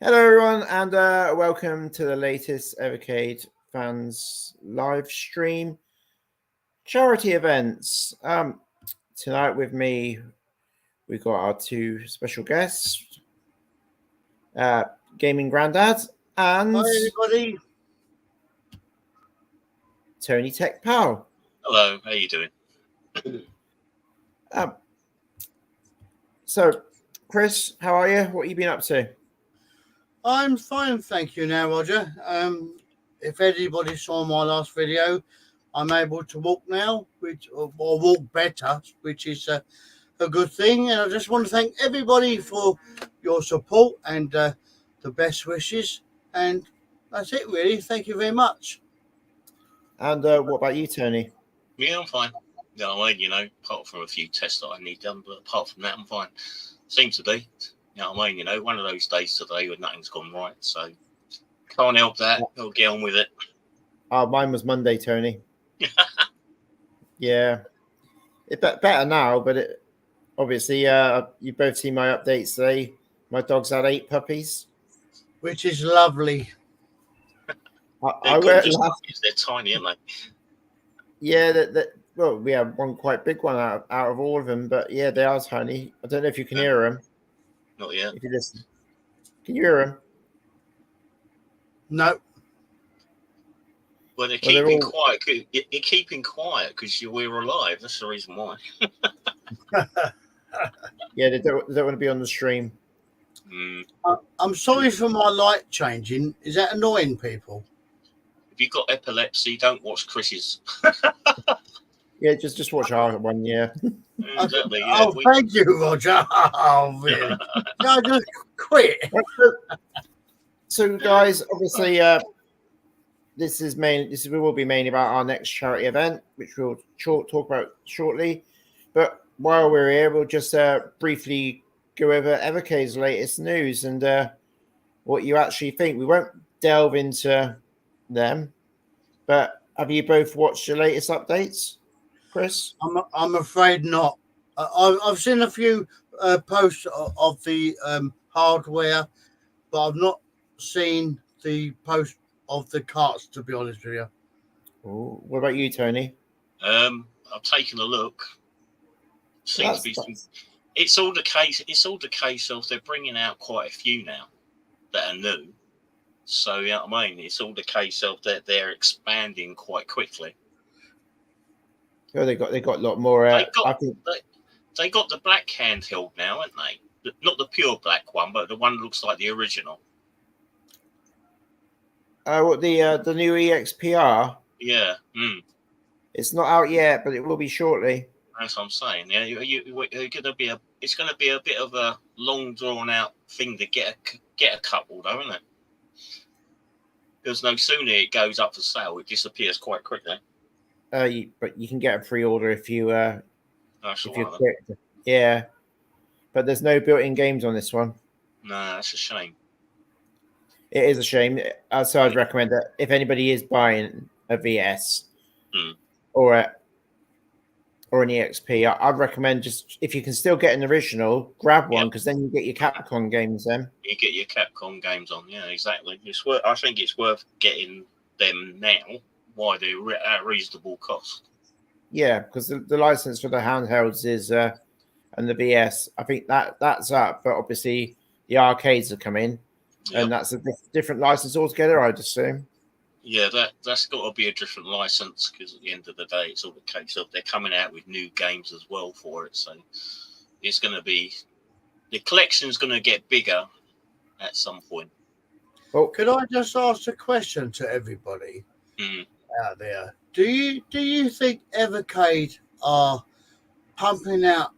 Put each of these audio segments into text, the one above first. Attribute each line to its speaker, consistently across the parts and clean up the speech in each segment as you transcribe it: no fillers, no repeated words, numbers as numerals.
Speaker 1: Hello, everyone, and welcome to the latest Evercade fans live stream charity events. Tonight with me, we've got our two special guests, Gaming Grandad and
Speaker 2: Hi, everybody.
Speaker 1: Tony Tech Powell.
Speaker 3: Hello, how you doing?
Speaker 1: So, Chris, how are you? What have you been up to?
Speaker 2: I'm fine, thank you now, Roger. If anybody saw my last video, I'm able to walk now, or walk better, which is a good thing. And I just want to thank everybody for your support and the best wishes. And that's it, really. Thank you very much.
Speaker 1: And what about you, Tony?
Speaker 3: Yeah, I'm fine. Apart from a few tests that I need done, but apart from that, I'm fine. Seems to be. One of those days today when nothing's gone right, so can't help that. I'll get on with it.
Speaker 1: Oh, mine was Monday, Tony. Yeah, it's better now, but obviously, you both see my updates today. My dog's had 8 puppies,
Speaker 2: which is lovely.
Speaker 3: They're tiny, aren't they?
Speaker 1: Yeah, well, we have one quite big one out of all of them, but yeah, they are tiny. I don't know if you can hear them.
Speaker 3: Not yet.
Speaker 1: If you listen, can you hear them?
Speaker 2: No.
Speaker 3: Well, they're keeping quiet. You're keeping quiet because we're alive. That's the reason why.
Speaker 1: Yeah, they don't want to be on the stream.
Speaker 2: I'm sorry for my light changing. Is that annoying people?
Speaker 3: If you've got epilepsy, don't watch Chris's.
Speaker 1: Yeah, just watch our one. Yeah.
Speaker 3: Exactly. Yeah,
Speaker 2: thank you, Roger. Oh, really? No, just quit.
Speaker 1: So, guys, obviously, this will be mainly about our next charity event, which we'll talk about shortly. But while we're here, we'll just briefly go over Evercade's latest news and what you actually think. We won't delve into them, but have you both watched the latest updates, Chris?
Speaker 2: I'm afraid not. I've seen a few posts of the hardware, but I've not seen the post of the carts, to be honest with you.
Speaker 1: Ooh, what about you, Tony?
Speaker 3: I've taken a look. Seems to be some. It's all the case. It's all the case of they're bringing out quite a few now that are new. So you know what I mean. It's all the case of that they're expanding quite quickly.
Speaker 1: Oh, they got a lot more.
Speaker 3: I think they got the black handheld now, haven't they? Not the pure black one, but the one that looks like the original.
Speaker 1: What the new EXPR?
Speaker 3: Yeah.
Speaker 1: It's not out yet, but it will be shortly.
Speaker 3: That's what I'm saying. Yeah, it's going to be a bit of a long drawn out thing to get a couple, though, isn't it? Because no sooner it goes up for sale, it disappears quite quickly.
Speaker 1: But you can get a pre-order if you you're quick. Yeah, but there's no built-in games on this one.
Speaker 3: No, that's a shame.
Speaker 1: It is a shame. So I'd recommend that if anybody is buying a VS or an EXP, I'd recommend just if you can still get an original, grab one because then you get your Capcom games. Then
Speaker 3: you get your Capcom games on. Yeah, exactly. I think it's worth getting them now while they're at a reasonable cost.
Speaker 1: Yeah, because the license for the handhelds is and the VS. I think that's up, but obviously the arcades are coming. Yep. And that's a different license altogether, I'd assume.
Speaker 3: Yeah, that's got to be a different license because at the end of the day, it's all the case of they're coming out with new games as well for it. So it's going to be the collection's going to get bigger at some point.
Speaker 2: Well, could I just ask a question to everybody out there? Do you think Evercade are pumping out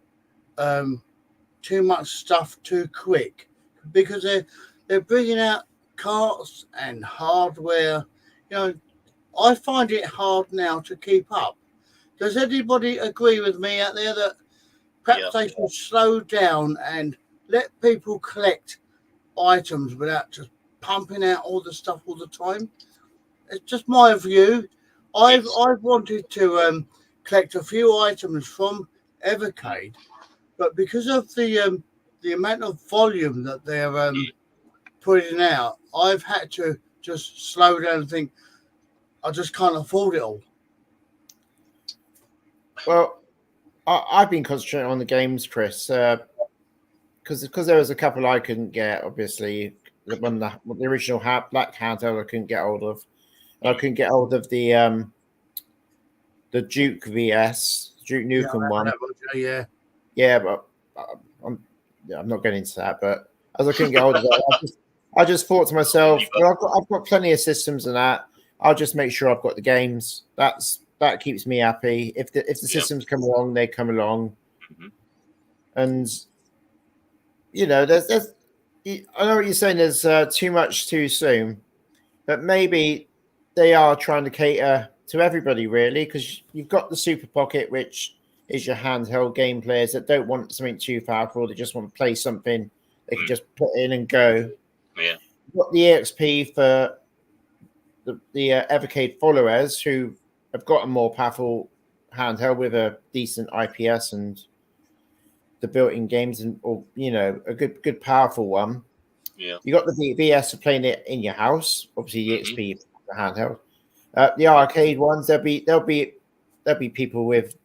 Speaker 2: too much stuff too quick because they're bringing out carts and hardware? You know, I find it hard now to keep up. Does anybody agree with me out there that perhaps they should slow down and let people collect items without just pumping out all the stuff all the time? It's just my view. I've wanted to collect a few items from Evercade, but because of the amount of volume that they're putting out, I've had to just slow down and think, I just can't afford it all.
Speaker 1: Well, I've been concentrating on the games, Chris, because there was a couple I couldn't get. Obviously, the original black handheld I couldn't get hold of. I couldn't get hold of the Duke VS, Duke Nukem one. Yeah, but I'm not getting into that. But as I couldn't get hold of it, I just thought to myself, well, I've got plenty of systems and that. I'll just make sure I've got the games. That keeps me happy. If the systems come along, they come along.
Speaker 3: Mm-hmm.
Speaker 1: And you know, there's I know what you're saying. There's too much too soon, but maybe they are trying to cater to everybody, really, because you've got the Super Pocket, which is your handheld game players that don't want something too powerful. They just want to play something they can just put in and go.
Speaker 3: Yeah.
Speaker 1: You've got the EXP for the Evercade followers who have got a more powerful handheld with a decent IPS and the built-in games, and or a good powerful one.
Speaker 3: Yeah.
Speaker 1: You got the VS for playing it in your house. Obviously, the XP the handheld. The arcade ones, there'll be people with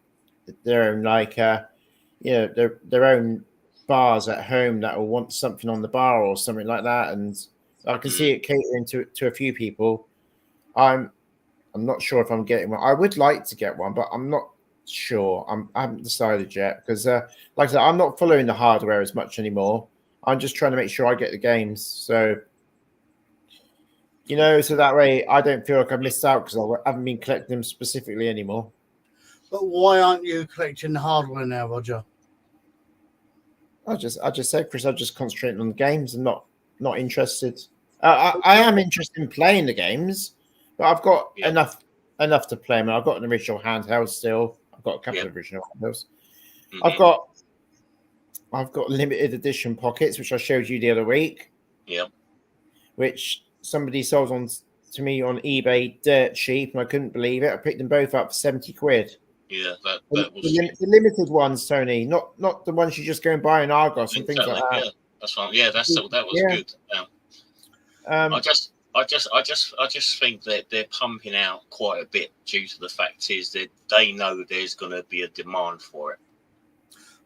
Speaker 1: their own their own bars at home that will want something on the bar or something like that, and I can see it catering to a few people. I'm not sure if I'm getting one. I would like to get one, but I'm not sure. I haven't decided yet because, like I said, I'm not following the hardware as much anymore. I'm just trying to make sure I get the games. So, so that way I don't feel like I missed out because I haven't been collecting them specifically anymore.
Speaker 2: But why aren't you collecting the hardware now, Roger?
Speaker 1: I just said, Chris, I'm just concentrating on the games and not interested. I am interested in playing the games, but I've got enough to play. I mean, I've got an original handheld still. I've got a couple of original handhelds. I've got limited edition pockets, which I showed you the other week.
Speaker 3: Yep.
Speaker 1: Which somebody sold to me on eBay dirt cheap, and I couldn't believe it. I picked them both up for 70 quid.
Speaker 3: Yeah, that was
Speaker 1: the limited ones, Tony, not the ones you just go and buy in Argos and things like that.
Speaker 3: Yeah, that's right. Yeah, that was good. I just think that they're pumping out quite a bit due to the fact is that they know there's going to be a demand for it.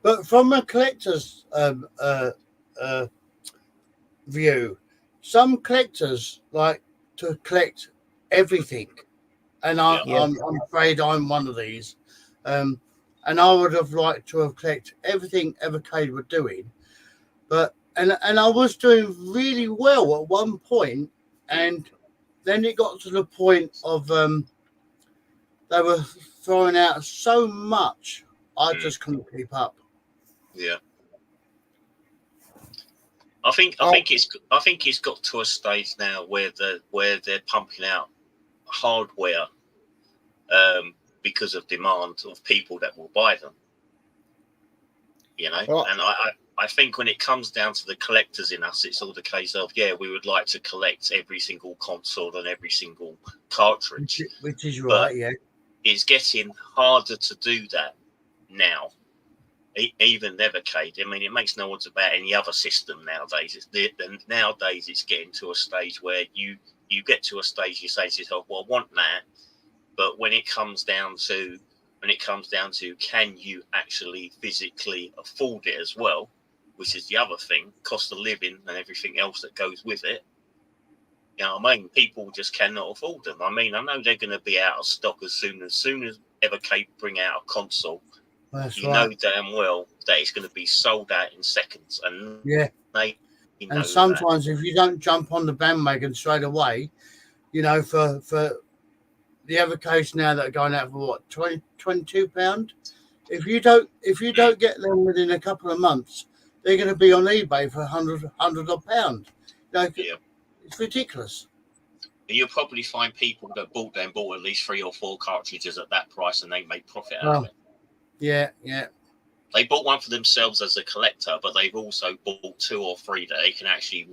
Speaker 2: But from a collector's view, some collectors like to collect everything, and I'm afraid I'm one of these. And I would have liked to have collected everything Evercade were doing, but and I was doing really well at one point, and then it got to the point of they were throwing out so much I just couldn't keep up.
Speaker 3: Yeah, I think it's got to a stage now where they're pumping out hardware because of demand of people that will buy them. And I think when it comes down to the collectors in us, it's all the case of we would like to collect every single console and every single cartridge,
Speaker 2: which is right. Yeah, it's
Speaker 3: getting harder to do that now. Even Evercade. I mean, it makes no odds about any other system nowadays. Nowadays, it's getting to a stage where you get to a stage you say to yourself, "Well, I want that," but when it comes down to can you actually physically afford it as well, which is the other thing, cost of living and everything else that goes with it. You know what I mean? People just cannot afford them. I mean, I know they're going to be out of stock as soon as Evercade bring out a console.
Speaker 2: That's
Speaker 3: know damn well that it's going to be sold out in seconds. And
Speaker 2: and sometimes if you don't jump on the bandwagon straight away, for the Evercades now that are going out for what, £22? If you don't get them within a couple of months, they're going to be on eBay for £100 odd. It's ridiculous.
Speaker 3: You'll probably find people that bought at least 3 or 4 cartridges at that price, and they make profit out of it.
Speaker 2: Yeah.
Speaker 3: They bought one for themselves as a collector, but they've also bought 2 or 3 that they can actually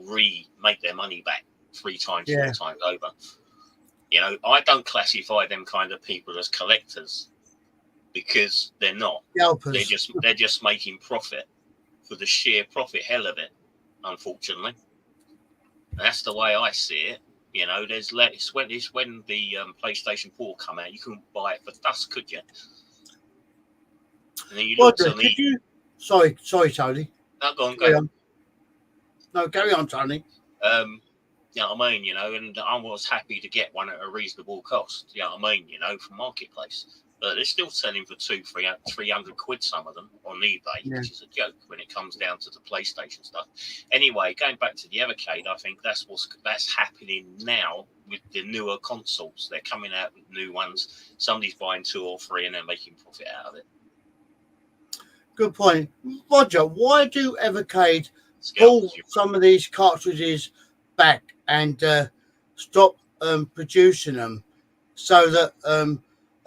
Speaker 3: make their money back 3 times, 4 times over. I don't classify them kind of people as collectors because they're not.
Speaker 2: Scalpers.
Speaker 3: They're just making profit for the sheer profit hell of it, unfortunately. That's the way I see it. You know, it's when the PlayStation 4 come out, you couldn't buy it for dust, could you? And then you looked
Speaker 2: Roger,
Speaker 3: on the.
Speaker 2: Sorry, Tony.
Speaker 3: No, go on,
Speaker 2: Carry
Speaker 3: go.
Speaker 2: on. No, carry on, Tony.
Speaker 3: You know what I mean? You know, and I was happy to get one at a reasonable cost. You know what I mean? You know, from Marketplace. But they're still selling for 300 quid, some of them, on eBay, which is a joke when it comes down to the PlayStation stuff. Anyway, going back to the Evercade, I think that's happening now with the newer consoles. They're coming out with new ones. Somebody's buying 2 or 3 and they're making profit out of it.
Speaker 2: Good point. Roger, why do Evercade pull some of these cartridges back and stop producing them so that a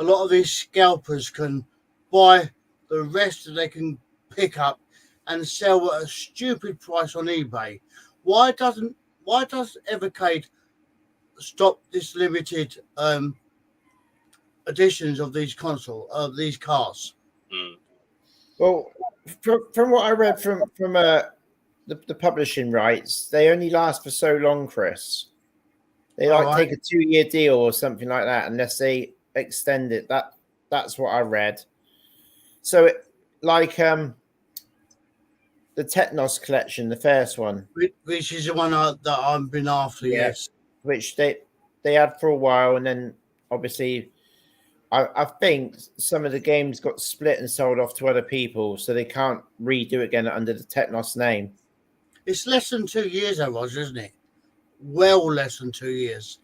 Speaker 2: lot of these scalpers can buy the rest that they can pick up and sell at a stupid price on eBay? Why does Evercade stop this limited editions of these cars?
Speaker 1: Well, from what I read from the publishing rights, they only last for so long, Chris. They take a 2-year deal or something like that, unless they extend it. That's what I read. So, the Technos collection, the first one,
Speaker 2: which is the one that I've been after, yes.
Speaker 1: Which they had for a while, and then obviously, I think some of the games got split and sold off to other people, so they can't redo it again under the Technos name.
Speaker 2: It's less than 2 years, though, Roger, isn't it? Well, less than 2 years.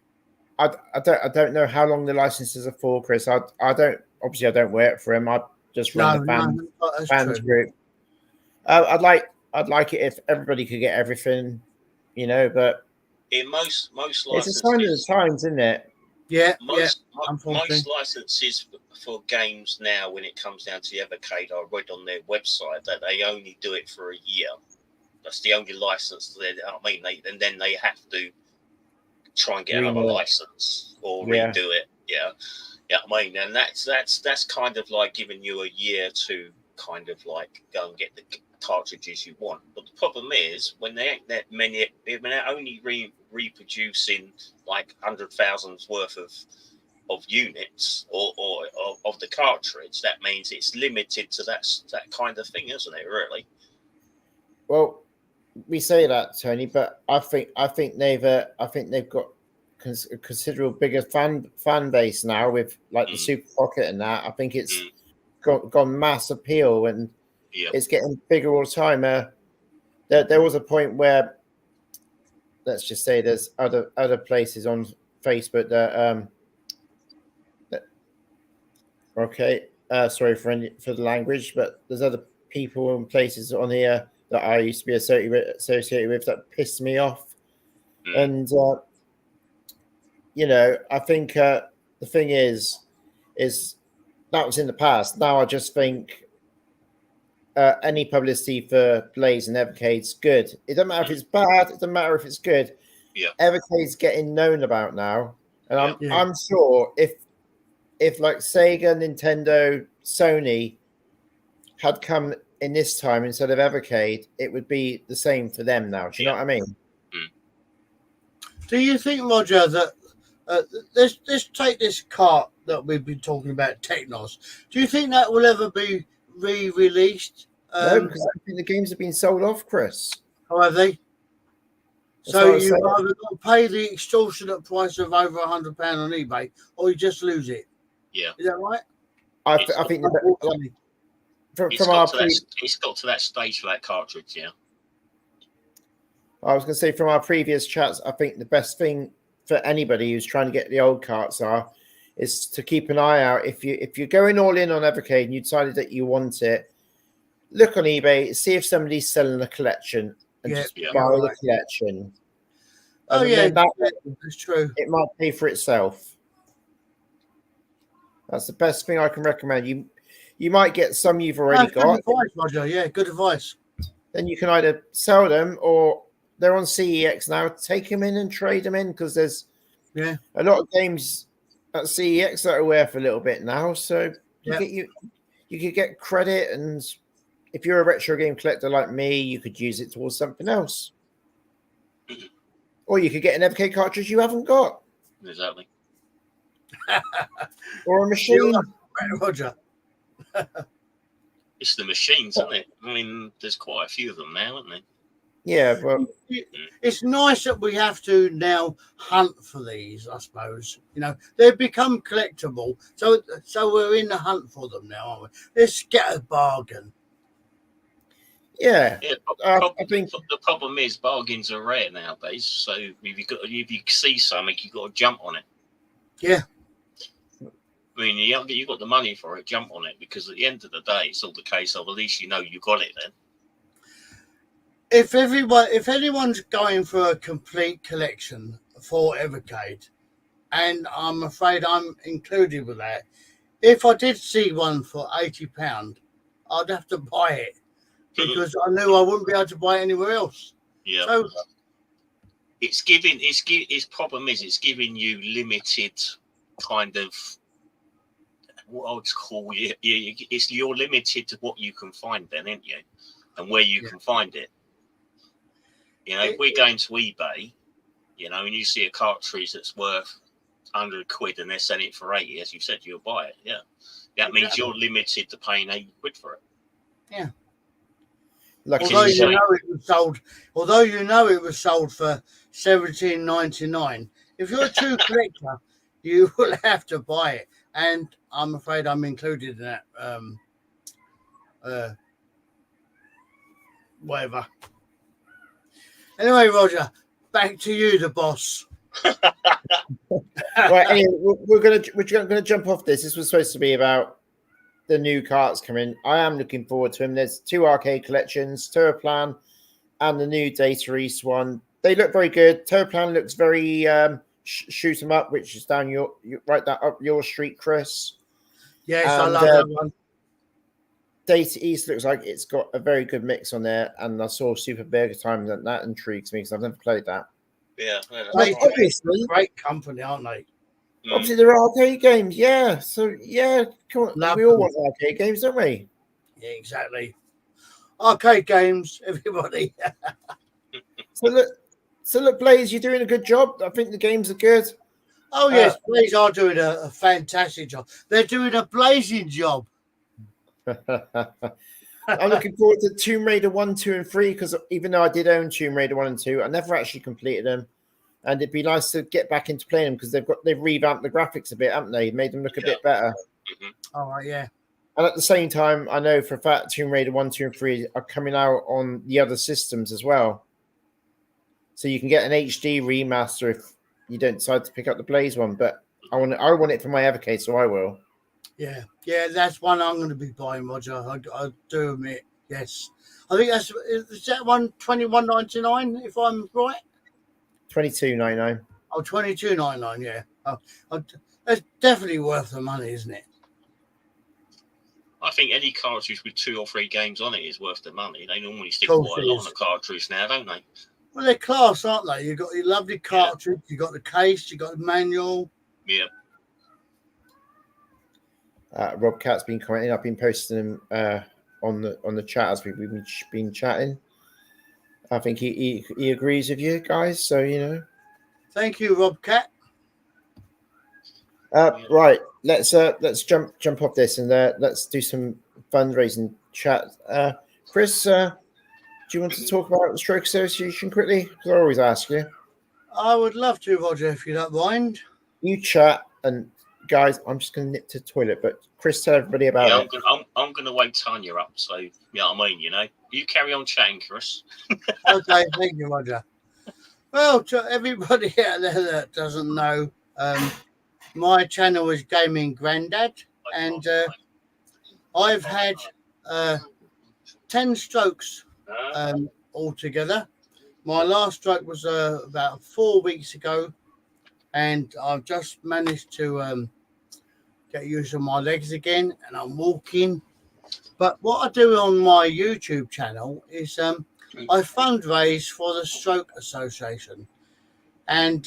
Speaker 1: I don't know how long the licenses are for, Chris. I don't work for him. I just run the fans group. I'd like it if everybody could get everything, you know. But
Speaker 3: in most licenses,
Speaker 1: it's a sign of the times, isn't it?
Speaker 2: Yeah,
Speaker 3: most licenses for games now, when it comes down to the Evercade, I read on their website that they only do it for a year. That's the only license. And then they have to try and get another license or redo it. Yeah, I mean, and that's kind of like giving you a year to kind of like go and get the cartridges you want. But the problem is when they ain't that many, when they're only reproducing like 100,000 worth of units or of the cartridge, that means it's limited to that kind of thing, isn't it? Really?
Speaker 1: Well, we say that, Tony, but I think they've got a considerable bigger fan base now with like the Super Pocket and that. I think it's gone mass appeal and it's getting bigger all the time. There was a point where, let's just say, there's other places on Facebook that sorry for the language, but there's other people and places on here that I used to be associated with that pissed me off. And, you know, I think the thing is that was in the past. Now I just think any publicity for Blaze and Evercade's good. It doesn't matter if it's bad. It doesn't matter if it's good.
Speaker 3: Yeah.
Speaker 1: Evercade's getting known about now. And I'm sure if like Sega, Nintendo, Sony had come in this time instead of Evercade, it would be the same for them now. Do you know what I mean?
Speaker 2: Do you think, Roger, that let's take this cart that we've been talking about, Technos. Do you think that will ever be re-released?
Speaker 1: No, because I think the games have been sold off, Chris.
Speaker 2: Oh, have they? So you've either got to pay the extortionate price of over £100 on eBay, or you just lose it.
Speaker 3: Yeah,
Speaker 2: is that right?
Speaker 1: I think
Speaker 3: it's got to that stage for that cartridge. Yeah,
Speaker 1: I was going to say, from our previous chats, I think the best thing for anybody who's trying to get the old carts is to keep an eye out. If you're going all in on Evercade and you decided that you want it, look on eBay, see if somebody's selling a collection and just buy the collection.
Speaker 2: That's true.
Speaker 1: It might pay for itself. That's the best thing I can recommend. You might get some you've already got.
Speaker 2: Good advice, Roger. Yeah, good advice.
Speaker 1: Then you can either sell them or they're on CEX now. Take them in and trade them in, because there's a lot of games at CEX that are worth a little bit now. So you could get credit, and if you're a retro game collector like me, you could use it towards something else. Or you could get an Evercade cartridge you haven't got.
Speaker 3: Exactly.
Speaker 1: Or a machine.
Speaker 2: Roger.
Speaker 3: It's the machines, isn't it? I mean, there's quite a few of them now, isn't there?
Speaker 1: Yeah, but
Speaker 2: it's nice that we have to now hunt for these, I suppose. You know, they've become collectible, so we're in the hunt for them now, aren't we? Let's get a bargain.
Speaker 1: yeah. I think
Speaker 3: the problem is bargains are rare nowadays. So if you see something, you've got to jump on it.
Speaker 2: Yeah.
Speaker 3: I mean, you got the money for it, jump on it, because at the end of the day, it's all the case of at least you know you got it then.
Speaker 2: If anyone's going for a complete collection for Evercade, and I'm afraid I'm included with that, if I did see one for £80, I'd have to buy it because I knew I wouldn't be able to buy it anywhere else.
Speaker 3: Yeah.
Speaker 2: So
Speaker 3: its problem is it's giving you limited kind of what I would call you're limited to what you can find then, aren't you? And where you can find it. You know, if we're going to eBay, you know, and you see a cartridge that's worth £100 and they're selling it for 80, as you said, you'll buy it. Yeah. That means you're limited to paying £80 for it.
Speaker 2: Yeah.
Speaker 1: Luckily,
Speaker 2: although you know it was sold for $17.99, if you're a true collector, you will have to buy it. And I'm afraid I'm included in that. Whatever. Anyway, Roger, back to you, the boss.
Speaker 1: right, anyway, we're gonna jump off this. This was supposed to be about the new carts coming. I am looking forward to them. There's 2 arcade collections, Terraplan and the new Data East one. They look very good. Terraplan looks very shoot 'em up, which is down your right that up your street, Chris.
Speaker 2: Yes, I love that one.
Speaker 1: Data East looks like it's got a very good mix on there, and I saw Super Burger Time, and that intrigues me because I've never played that.
Speaker 3: Yeah,
Speaker 1: obviously,
Speaker 2: great company, aren't they?
Speaker 1: Obviously, they're arcade games, yeah. So yeah, come on, we all want arcade games, don't we?
Speaker 2: Yeah, exactly. Arcade games, everybody.
Speaker 1: So look, Blaze, you're doing a good job. I think the games are good.
Speaker 2: Oh yes, Blaze are doing a fantastic job. They're doing a blazing job.
Speaker 1: I'm looking forward to Tomb Raider 1, 2, and 3 because even though I did own Tomb Raider 1 and 2, I never actually completed them. And it'd be nice to get back into playing them because they've revamped the graphics a bit, haven't they? Made them look a bit better.
Speaker 2: All right, yeah.
Speaker 1: And at the same time, I know for a fact Tomb Raider 1, 2, and 3 are coming out on the other systems as well. So you can get an HD remaster if you don't decide to pick up the Blaze one. But I want it for my Evercade, so I will.
Speaker 2: Yeah, that's one I'm going to be buying, Roger. I do admit, yes. I think is that one $21.99 if I'm right.
Speaker 1: $22.99.
Speaker 2: Oh, $22.99, yeah. That's definitely worth the money, isn't it?
Speaker 3: I think any cartridge with 2 or 3 games on it is worth the money. They normally stick quite a lot on the cartridge now, don't they?
Speaker 2: Well, they're class, aren't they? You've got your lovely cartridge, you've got the case, you've got the manual.
Speaker 3: Yeah.
Speaker 1: Rob Cat's been commenting. I've been posting them on the chat as we've been chatting. I think he agrees with you guys. So you know.
Speaker 2: Thank you, Rob Cat.
Speaker 1: Right, let's jump off this and let's do some fundraising chat. Chris, do you want to talk about the Stroke Association quickly? Because I always ask you.
Speaker 2: I would love to, Roger, if you don't mind.
Speaker 1: You chat, and guys, I'm just going to nip to the toilet, but Chris, tell everybody about it.
Speaker 3: I'm going to wake Tanya up, so you know what I mean, you know. You carry on chatting, Chris.
Speaker 2: Okay, thank you, Roger. Well, to everybody out there that doesn't know, my channel is Gaming Grandad, and I've had 10 strokes altogether. My last stroke was about 4 weeks ago, and I've just managed to get used to my legs again, and I'm walking. But what I do on my YouTube channel is I fundraise for the Stroke Association, and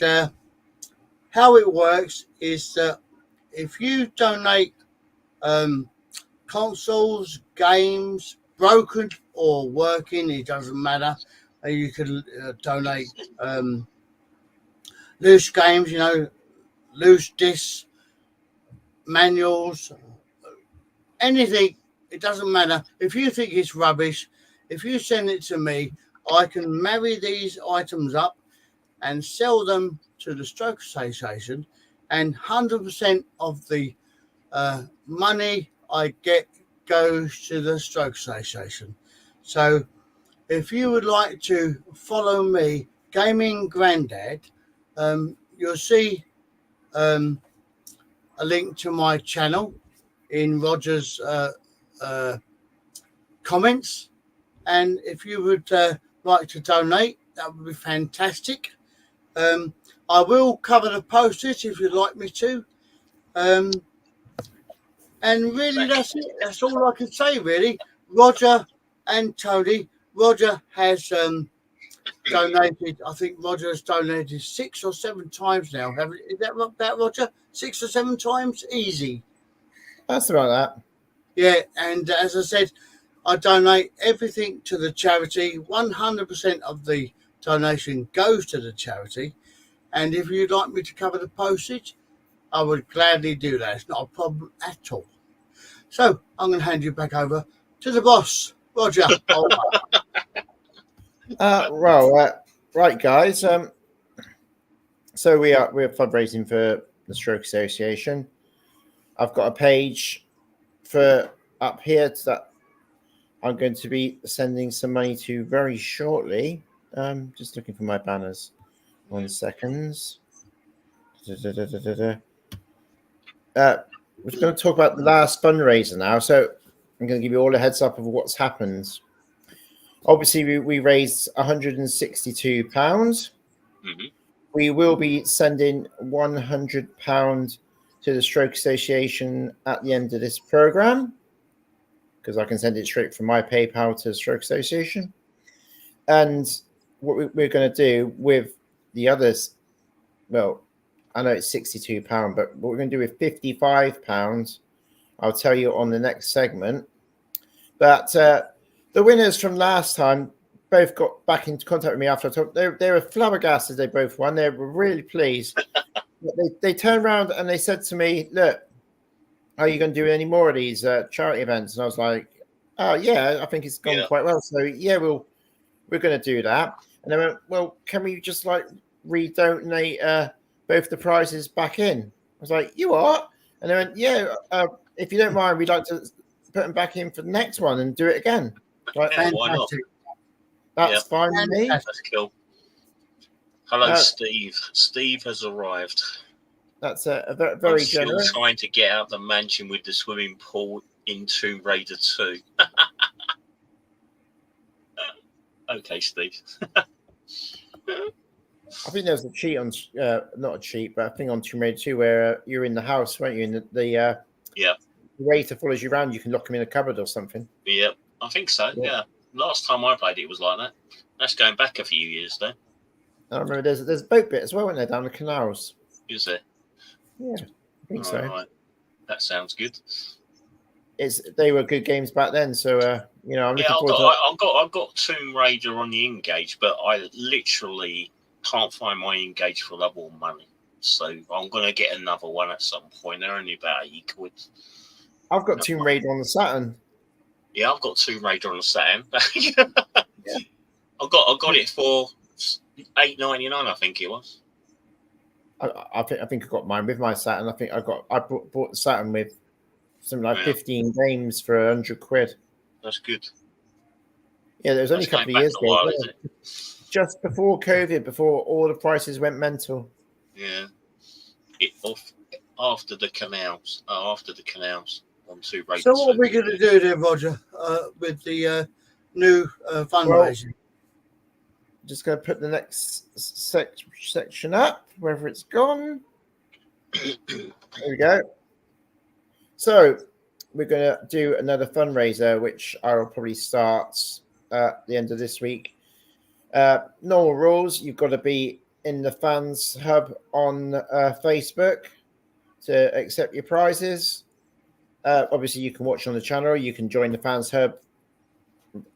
Speaker 2: how it works is that if you donate consoles, games, broken or working, it doesn't matter. You can donate loose games, loose discs, manuals, anything. It doesn't matter. If you think it's rubbish, if you send it to me, I can marry these items up and sell them to the Stroke Association, and 100% of the money I get goes to the Stroke Association. So if you would like to follow me, Gaming Grandad, you'll see a link to my channel in Roger's comments. And if you would like to donate, that would be fantastic. I will cover the postage if you'd like me to. And really, that's it. That's all I can say, really. Roger and Tony. Roger has donated. I think Roger has donated 6 or 7 times now. Is that about Roger? 6 or 7 times? Easy.
Speaker 1: That's about that.
Speaker 2: Yeah, and as I said, I donate everything to the charity. 100% of the donation goes to the charity. And if you'd like me to cover the postage, I would gladly do that. It's not a problem at all. So I'm going to hand you back over to the boss, Roger.
Speaker 1: Right, guys. So we're fundraising for the Stroke Association. I've got a page for up here that I'm going to be sending some money to very shortly. Just looking for my banners. 1 second. We're going to talk about the last fundraiser now. So I'm going to give you all a heads up of what's happened. Obviously, we raised £162.
Speaker 3: Mm-hmm.
Speaker 1: We will be sending £100 to the Stroke Association at the end of this program, because I can send it straight from my PayPal to the Stroke Association. And what we're going to do with the others, well, I know it's £62, but what we're going to do with £55, I'll tell you on the next segment. But the winners from last time both got back into contact with me after I talked. They were flabbergasted. They both won. They were really pleased. They turned around and they said to me, "Look, are you going to do any more of these charity events?" And I was like, "Oh yeah, I think it's gone quite well. So yeah, we're going to do that." And they went, "Well, can we just like redonate both the prizes back in?" I was like, "You are?" And they went, "Yeah, if you don't mind, we'd like to put them back in for the next one and do it again." Like,
Speaker 3: yeah, why not?
Speaker 1: That's fine with me.
Speaker 3: That's cool. Hello, Steve. Steve has arrived.
Speaker 1: That's a very generous.
Speaker 3: Still trying to get out the mansion with the swimming pool in Tomb Raider 2. Okay, Steve.
Speaker 1: I think there was a cheat on, not a cheat, but a thing on Tomb Raider 2 where you're in the house, weren't you? And the Raider follows you around. You can lock him in a cupboard or something.
Speaker 3: Yeah, I think so. Yeah. Last time I played it was like that. That's going back a few years, though.
Speaker 1: I remember there's a boat bit as well, isn't there, down the canals?
Speaker 3: Is there?
Speaker 1: Yeah, I think so.
Speaker 3: Right. That sounds good.
Speaker 1: They were good games back then, so I'm looking forward to it.
Speaker 3: I've got Tomb Raider on the Engage, but I literally can't find my Engage for love or money. So I'm gonna get another one at some point. They're only about £80.
Speaker 1: I've got Tomb Raider on the Saturn.
Speaker 3: Yeah, I've got Tomb Raider on the Saturn. I got it for $8.99, I think it was.
Speaker 1: I think I got mine with my Saturn. I think I bought the Saturn with something like 15 games for £100.
Speaker 3: That's good.
Speaker 1: Yeah, there was only a couple of years ago. Just before COVID, before all the prices went mental.
Speaker 3: Yeah. After the canals. On Tomb Raider.
Speaker 2: So what are we going to do then, Roger, with the new fundraising?
Speaker 1: Just going to put the next section up, wherever it's gone. There we go. So we're going to do another fundraiser, which I will probably start at the end of this week. Normal rules: you've got to be in the fans hub on Facebook to accept your prizes. Obviously, you can watch on the channel. You can join the fans hub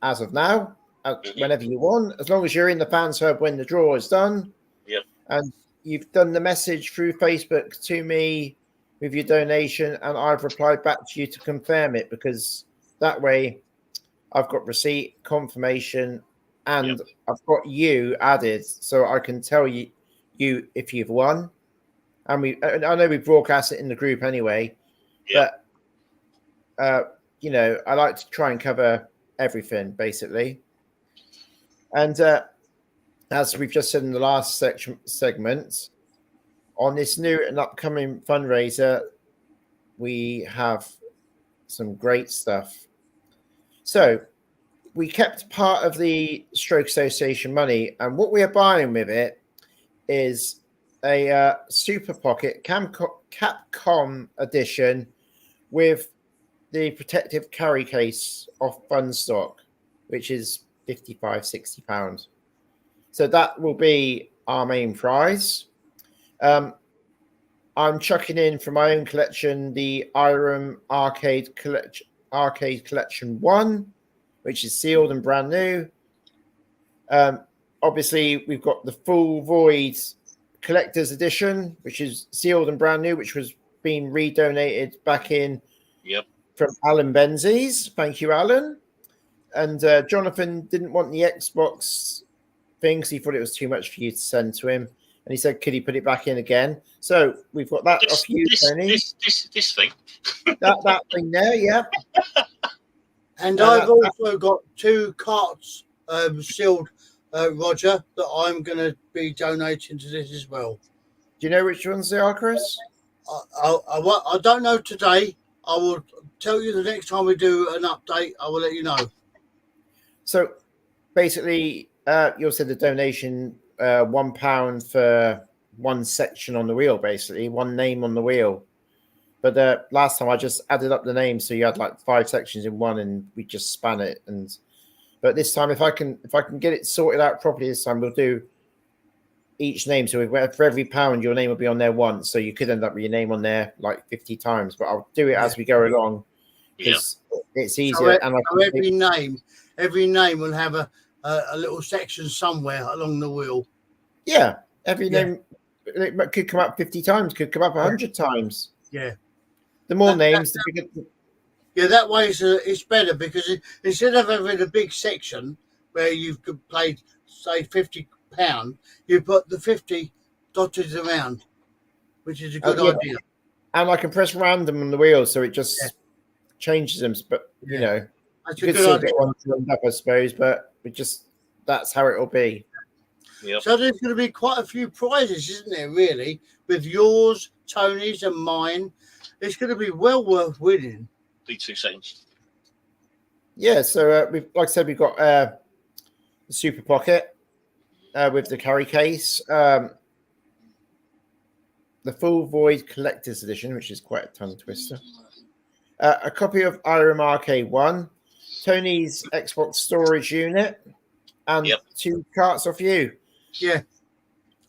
Speaker 1: as of now, whenever you want, as long as you're in the fans hub when the draw is done.
Speaker 3: Yep.
Speaker 1: And you've done the message through Facebook to me with your donation, and I've replied back to you to confirm it, because that way I've got receipt, confirmation, and I've got you added, so I can tell you if you've won. And I know we broadcast it in the group anyway, but you know, I like to try and cover everything basically. And as we've just said in the last segment, on this new and upcoming fundraiser, we have some great stuff. So we kept part of the Stroke Association money, and what we are buying with it is a Super Pocket Capcom edition with the protective carry case off Fun Stock, which is £55-60. So that will be our main prize. I'm chucking in for my own collection the Irem Arcade Collection 1, which is sealed and brand new. Obviously, we've got the Full Void Collector's Edition, which is sealed and brand new, which was being redonated back in from Alan Benzies. Thank you, Alan. And Jonathan didn't want the Xbox thing because he thought it was too much for you to send to him. And he said, could he put it back in again? So we've got that off you, Tony.
Speaker 3: This thing.
Speaker 1: that thing there, yeah.
Speaker 2: And I've also got 2 carts sealed, Roger, that I'm going to be donating to this as well.
Speaker 1: Do you know which ones they are, Chris?
Speaker 2: I don't know today. I will tell you the next time we do an update. I will let you know.
Speaker 1: So basically, you'll say the donation, £1 for one section on the wheel, basically, one name on the wheel. But last time I just added up the names, so you had like 5 sections in one, and we just span it. But this time, if I can get it sorted out properly, this time we'll do each name. So for every pound, your name will be on there once. So you could end up with your name on there like 50 times. But I'll do it as we go along, because it's easier.
Speaker 2: So every name will have a little section somewhere along the wheel.
Speaker 1: Yeah, every name it could come up 50 times, could come up 100 times.
Speaker 2: Yeah.
Speaker 1: The more names, the bigger.
Speaker 2: Yeah, that way it's better, because instead of having a big section where you've played, say, £50, you put the 50 dotted around, which is a good idea.
Speaker 1: And I can press random on the wheel, so it just changes them. But, you know,
Speaker 2: that's
Speaker 1: you could still get one to end up, I suppose, but that's how it will be.
Speaker 3: Yep.
Speaker 2: So there's going to be quite a few prizes, isn't there, really? With yours, Tony's, and mine. It's going to be well worth winning.
Speaker 3: Be 2 seconds.
Speaker 1: Yeah, so like I said, we've got the Super Pocket with the carry case, the Full Void Collector's Edition, which is quite a tongue twister, a copy of Irem Arcade 1, Tony's Xbox storage unit, and 2 carts off you.
Speaker 2: Yeah.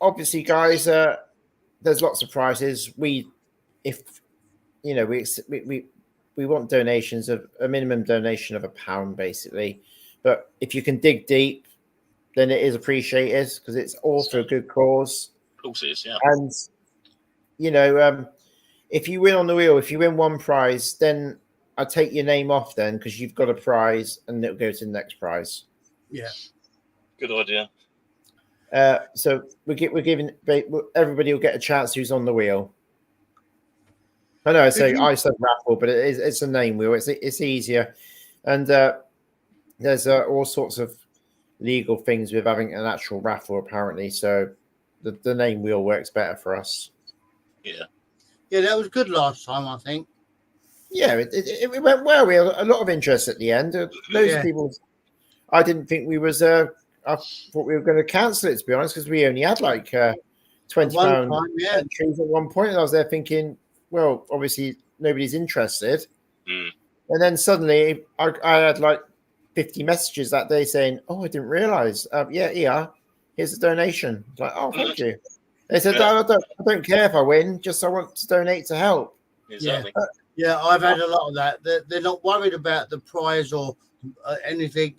Speaker 1: Obviously, guys, there's lots of prizes. We want donations of a minimum donation of £1, basically. But if you can dig deep, then it is appreciated, because it's all for a good cause.
Speaker 3: Of course it is, yeah.
Speaker 1: And, you know, if you win on the wheel, if you win one prize, then I'll take your name off then, because you've got a prize and it'll go to the next prize.
Speaker 2: Yeah.
Speaker 3: Good idea.
Speaker 1: So we're giving everybody will get a chance who's on the wheel. I know I said raffle, but it's a name wheel. It's easier, and there's all sorts of legal things with having an actual raffle apparently. So the name wheel works better for us.
Speaker 3: Yeah.
Speaker 2: Yeah, that was good last time, I think.
Speaker 1: Yeah, it went well. We had a lot of interest at the end. Loads of people. I didn't think we was. I thought we were going to cancel it, to be honest, because we only had like £20 entries at one point. And I was there thinking, well, obviously nobody's interested. And then suddenly I had like 50 messages that day saying, oh, I didn't realize. Here's a donation. Like, oh, thank you. They said, I don't care if I win, just I want to donate to help.
Speaker 3: Exactly.
Speaker 2: Yeah, I've had a lot of that. They're not worried about the prize or anything.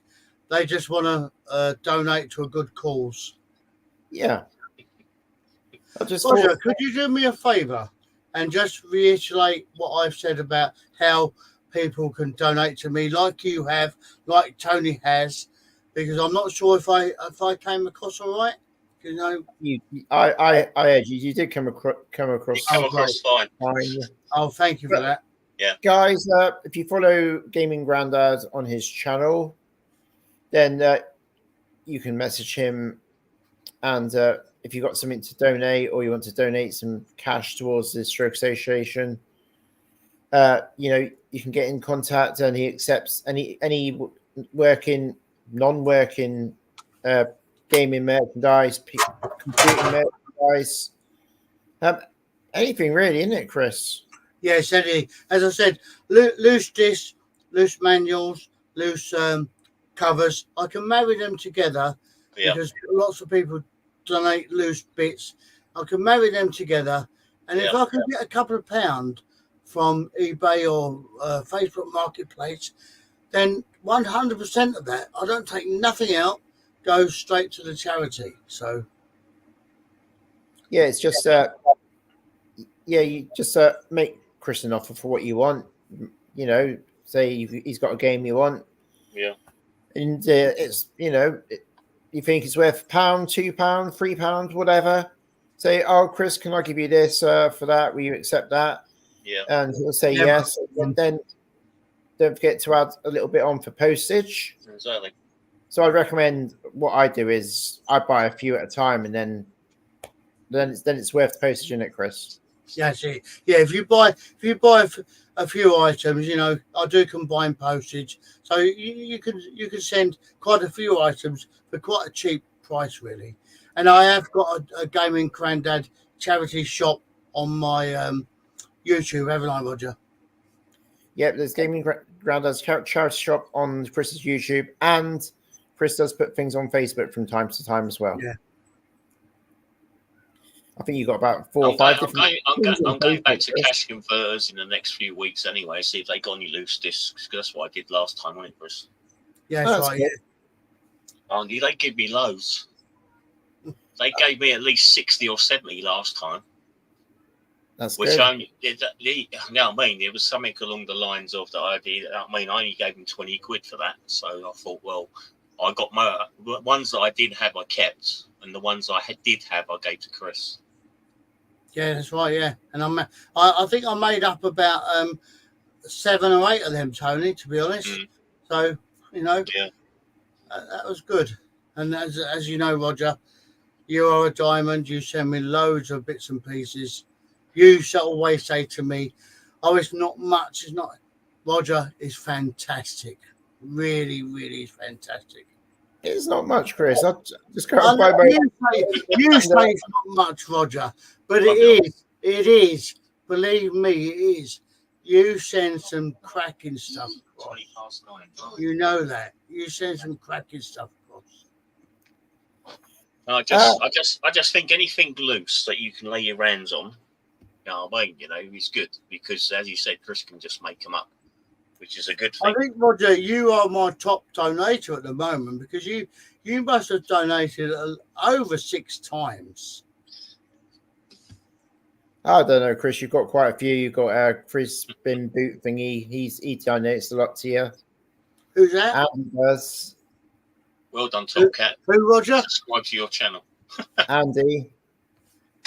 Speaker 2: They just want to donate to a good cause.
Speaker 1: Yeah.
Speaker 2: Roger, could you do me a favour and just reiterate what I've said about how people can donate to me, like you have, like Tony has, because I'm not sure if I came across all right. You know,
Speaker 1: I heard you. You did come across.
Speaker 3: You come across fine.
Speaker 2: Oh, thank you for that.
Speaker 3: Yeah,
Speaker 1: guys, if you follow Gaming Grandad on his channel, then you can message him, and if you've got something to donate or you want to donate some cash towards the Stroke Association, you can get in contact, and he accepts any working, non-working gaming merchandise, computing merchandise, anything really, isn't it, Chris?
Speaker 2: Yes, Eddie. As I said, loose discs, loose manuals, loose covers. I can marry them together because lots of people donate loose bits. I can marry them together, and if I can get a couple of pound from eBay or Facebook Marketplace, then 100% of that, I don't take nothing out, goes straight to the charity. So
Speaker 1: yeah, it's just you just make Chris an offer for what you want. Say he's got a game you want, and it's you think it's worth £1, £2, £3, whatever. Say, oh, Chris, can I give you this for that? Will you accept that?
Speaker 3: Yeah,
Speaker 1: and he'll say yes. And then don't forget to add a little bit on for postage.
Speaker 3: Exactly.
Speaker 1: So I recommend what I do is I buy a few at a time, and then it's worth the postage, isn't it, Chris?
Speaker 2: Yeah, see, yeah. If you buy a few items, I do combine postage, so you can send quite a few items for quite a cheap price, really. And I have got a Gaming Grandad charity shop on my YouTube, haven't I, Roger?
Speaker 1: Yep, there's Gaming Grandad's charity shop on Chris's YouTube, and Chris does put things on Facebook from time to time as well.
Speaker 2: Yeah.
Speaker 1: I think you've got about 4 or 5 different.
Speaker 3: I'm going back to cash converters in the next few weeks anyway. See if they got any loose discs. Because that's what I did last time, wasn't it, Chris?
Speaker 2: Yeah, that's right.
Speaker 3: Yeah. They give me loads. They gave me at least 60 or 70 last time.
Speaker 1: That's
Speaker 3: which
Speaker 1: good.
Speaker 3: It was something along the lines of that I did. I only gave them 20 quid for that. So I thought, well, I got my ones that I did have, I kept, and the ones I did have, I gave to Chris.
Speaker 2: Yeah, that's right. Yeah, and I think I made up about 7 or 8 of them, Tony. To be honest, so that was good. And as you know, Roger, you are a diamond. You send me loads of bits and pieces. You always say to me, "Oh, it's not much. It's not." Roger is fantastic. Really, really fantastic.
Speaker 1: It's not much, Chris. I just
Speaker 2: You say it's not much, Roger, but it is. It is. Believe me, it is. You send some cracking stuff.
Speaker 3: 20 past 9.
Speaker 2: You know that. You send some cracking stuff.
Speaker 3: I just think anything loose that you can lay your hands on, is good because, as you said, Chris can just make them up, which is a good thing.
Speaker 2: I think, Roger, you are my top donator at the moment because you must have donated over 6 times.
Speaker 1: I don't know, Chris. You've got quite a few. You've got Frisbin boot thingy. He donates a lot to you.
Speaker 2: Who's that?
Speaker 1: Andy does.
Speaker 3: Well done, Tomcat.
Speaker 2: Who, Roger?
Speaker 3: Subscribe to your channel.
Speaker 1: Andy.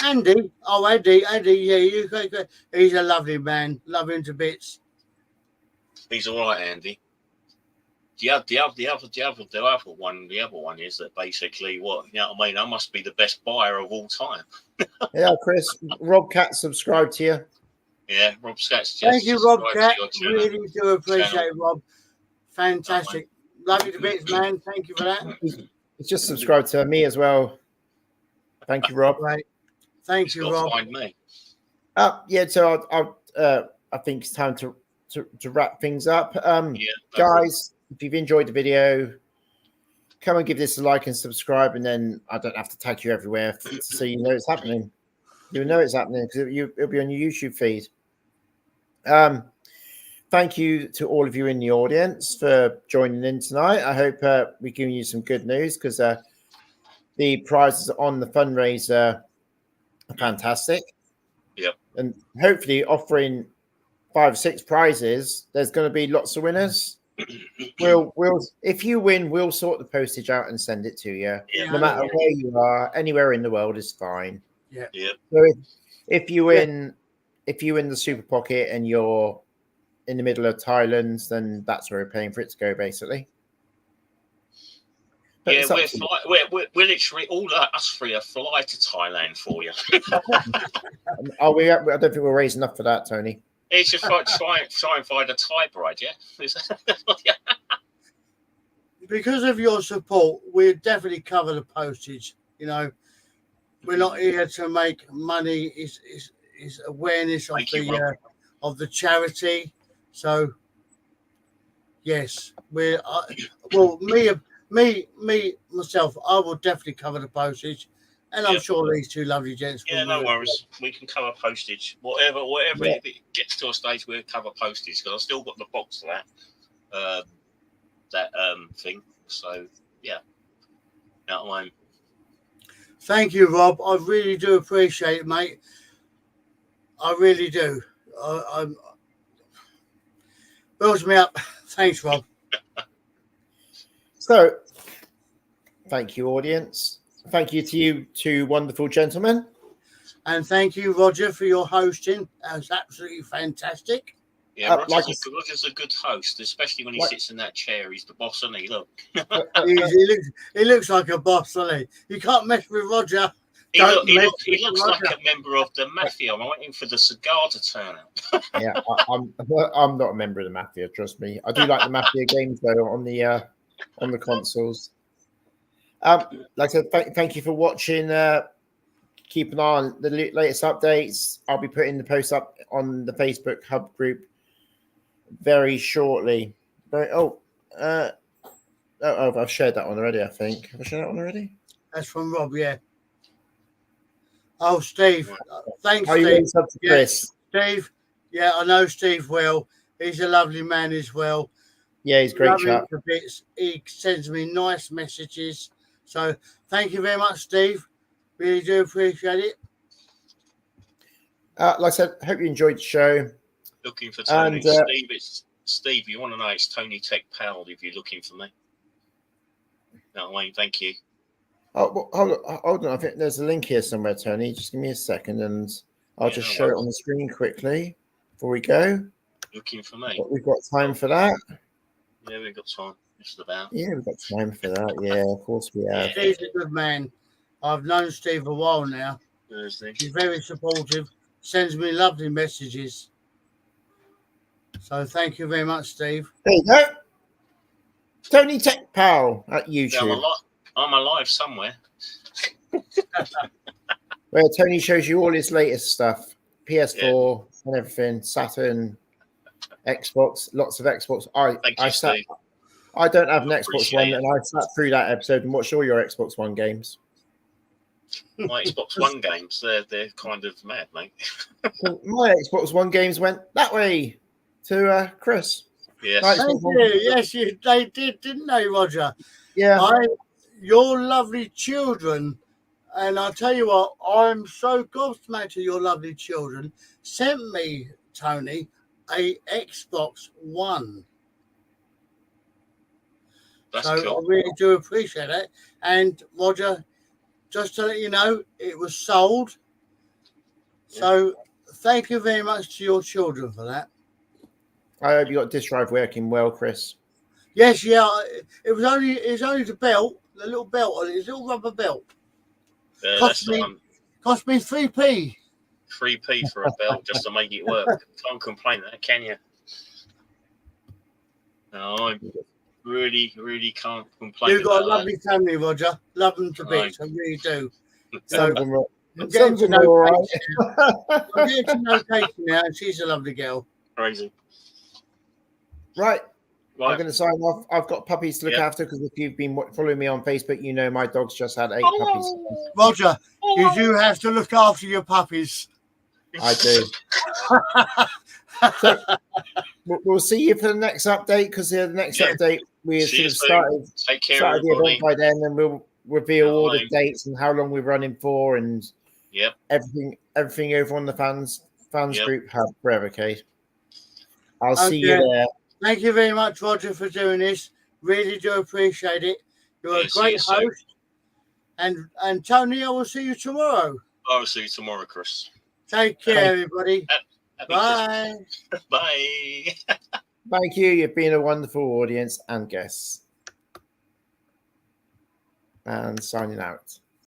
Speaker 2: Oh, Andy. Yeah, he's a lovely man. Love him to bits.
Speaker 3: He's all right, Andy. The other one is that basically I must be the best buyer of all time.
Speaker 1: Yeah, Chris. Rob Cat subscribed to you.
Speaker 3: Yeah, Rob Cat's just
Speaker 2: thank you, Rob Cat.
Speaker 3: Really
Speaker 2: do appreciate it, Rob. Fantastic. Love you to bits, man. Thank you for that.
Speaker 1: He's just subscribed to me as well. Thank you, Rob.
Speaker 2: Right. Thank you, Rob.
Speaker 3: Find me.
Speaker 1: Yeah, so I think it's time to wrap things up. Guys, if you've enjoyed the video, come and give this a like and subscribe, and then I don't have to tag you everywhere so you know it's happening. You'll know it's happening because it'll be on your YouTube feed. Thank you to all of you in the audience for joining in tonight. I hope we're giving you some good news because the prizes on the fundraiser fantastic.
Speaker 3: Yep.
Speaker 1: And hopefully offering 5 or 6 prizes, there's going to be lots of winners. We'll if you win, we'll sort the postage out and send it to you.
Speaker 3: Yeah,
Speaker 1: No matter where you are, anywhere in the world is fine.
Speaker 2: Yeah.
Speaker 1: So if you win the Super Pocket and you're in the middle of Thailand, then that's where we're paying for it to go, basically. But
Speaker 3: yeah, we're literally all us three are fly to Thailand for you.
Speaker 1: I don't think we'll raise enough for that, Tony.
Speaker 3: It's just like try and find a Thai bride, yeah.
Speaker 2: Because of your support, we definitely cover the postage. You know, we're not here to make money. It's awareness of the charity. So, yes, we're me myself. I will definitely cover the postage, and I'm sure these two lovely gents.
Speaker 3: Yeah, no worries. We can cover postage. Whatever. If it gets to a stage, we'll cover postage because I've still got the box of that thing. So yeah.
Speaker 2: Thank you, Rob. I really do appreciate it, mate. I really do. I'm builds me up. Thanks, Rob.
Speaker 1: So, thank you, audience. Thank you to you two wonderful gentlemen.
Speaker 2: And thank you, Roger, for your hosting. That was absolutely fantastic.
Speaker 3: Yeah, Roger's a good host, especially when he sits in that chair. He's the boss, isn't he? Look.
Speaker 2: he looks like a boss, doesn't he? You can't mess with Roger.
Speaker 3: He looks like a member of the mafia. I'm waiting for the cigar to turn out.
Speaker 1: Yeah, I'm not a member of the mafia, trust me. I do like the mafia games, though, on the consoles. Like I said, thank you for watching. Keep an eye on the latest updates. I'll be putting the post up on the Facebook Hub group very shortly. I've shared that one already, I think. Have I shared that one already?
Speaker 2: That's from Rob, yeah. Oh, Steve. Thanks,
Speaker 1: Steve.
Speaker 2: Yes, Steve. Yeah, I know Steve well. He's a lovely man as well.
Speaker 1: Yeah, he's great chap.
Speaker 2: He sends me nice messages. So thank you very much, Steve. Really do appreciate it.
Speaker 1: Like I said, hope you enjoyed the show.
Speaker 3: Looking for Tony. And, Steve, you want to know it's Tony Tech Powell if you're looking for me. No, Wayne, thank you.
Speaker 1: Oh, hold on. I think there's a link here somewhere, Tony. Just give me a second and I'll just show it on the screen quickly before we go.
Speaker 3: Looking for me.
Speaker 1: But we've got time for that.
Speaker 3: Yeah, we've got time. Just about.
Speaker 1: Yeah, we've got time for that. Yeah, of course we have.
Speaker 2: Steve's a good man. I've known Steve a while now. He's very supportive. Sends me lovely messages. So thank you very much, Steve.
Speaker 1: There you go. Tony Tech Powell at YouTube.
Speaker 3: Yeah, I'm alive somewhere.
Speaker 1: Where Tony shows you all his latest stuff. PS4 and everything. Saturn, Xbox, lots of Xbox. I don't have an Xbox One, and I sat through that episode and watched all your Xbox One games.
Speaker 3: My Xbox One games, they're kind of mad, mate.
Speaker 1: My Xbox One games went that way to Chris.
Speaker 2: Yes. Thank you. Yes, they did, didn't they, Roger?
Speaker 1: Yeah.
Speaker 2: Your lovely children, and I'll tell you what, I'm so gobsmacked to your lovely children, sent me, Tony, a Xbox One.
Speaker 3: That's cool.
Speaker 2: I really do appreciate it. And Roger, just to let you know, it was sold. Yeah. So thank you very much to your children for that.
Speaker 1: I hope you got disk drive working well, Chris.
Speaker 2: Yes, yeah. It was only the belt, the little belt on it, it's a little rubber belt. Cost me 3p.
Speaker 3: 3p for a belt just to make it work. Can't complain that, can you? No, I really, really can't complain.
Speaker 2: You've got a lovely family, Roger. Love them to bits. I really do.
Speaker 1: So,
Speaker 2: I'm getting to know Katie now, and she's a lovely girl.
Speaker 3: Crazy.
Speaker 2: Right.
Speaker 1: I'm going to sign off. I've got puppies to look after because if you've been following me on Facebook, you know my dog's just had 8 puppies.
Speaker 2: Roger, you do have to look after your puppies.
Speaker 1: I do. So, we'll see you for the next update because the next update we should have started the event by then, and we'll reveal all the dates and how long we're running for and
Speaker 3: Yep.
Speaker 1: Everything over on the fans
Speaker 3: Yep.
Speaker 1: group hub for Evercade. I'll see
Speaker 2: Okay.
Speaker 1: you there.
Speaker 2: Thank you very much, Roger, for doing this. Really do appreciate it. You're a
Speaker 3: See
Speaker 2: great
Speaker 3: you soon.
Speaker 2: host. And Tony, I will see you tomorrow.
Speaker 3: I'll see you tomorrow, Chris.
Speaker 2: Take care, everybody.
Speaker 3: Happy
Speaker 2: Bye.
Speaker 3: Christmas. Bye.
Speaker 1: Thank you. You've been a wonderful audience and guests. And signing out.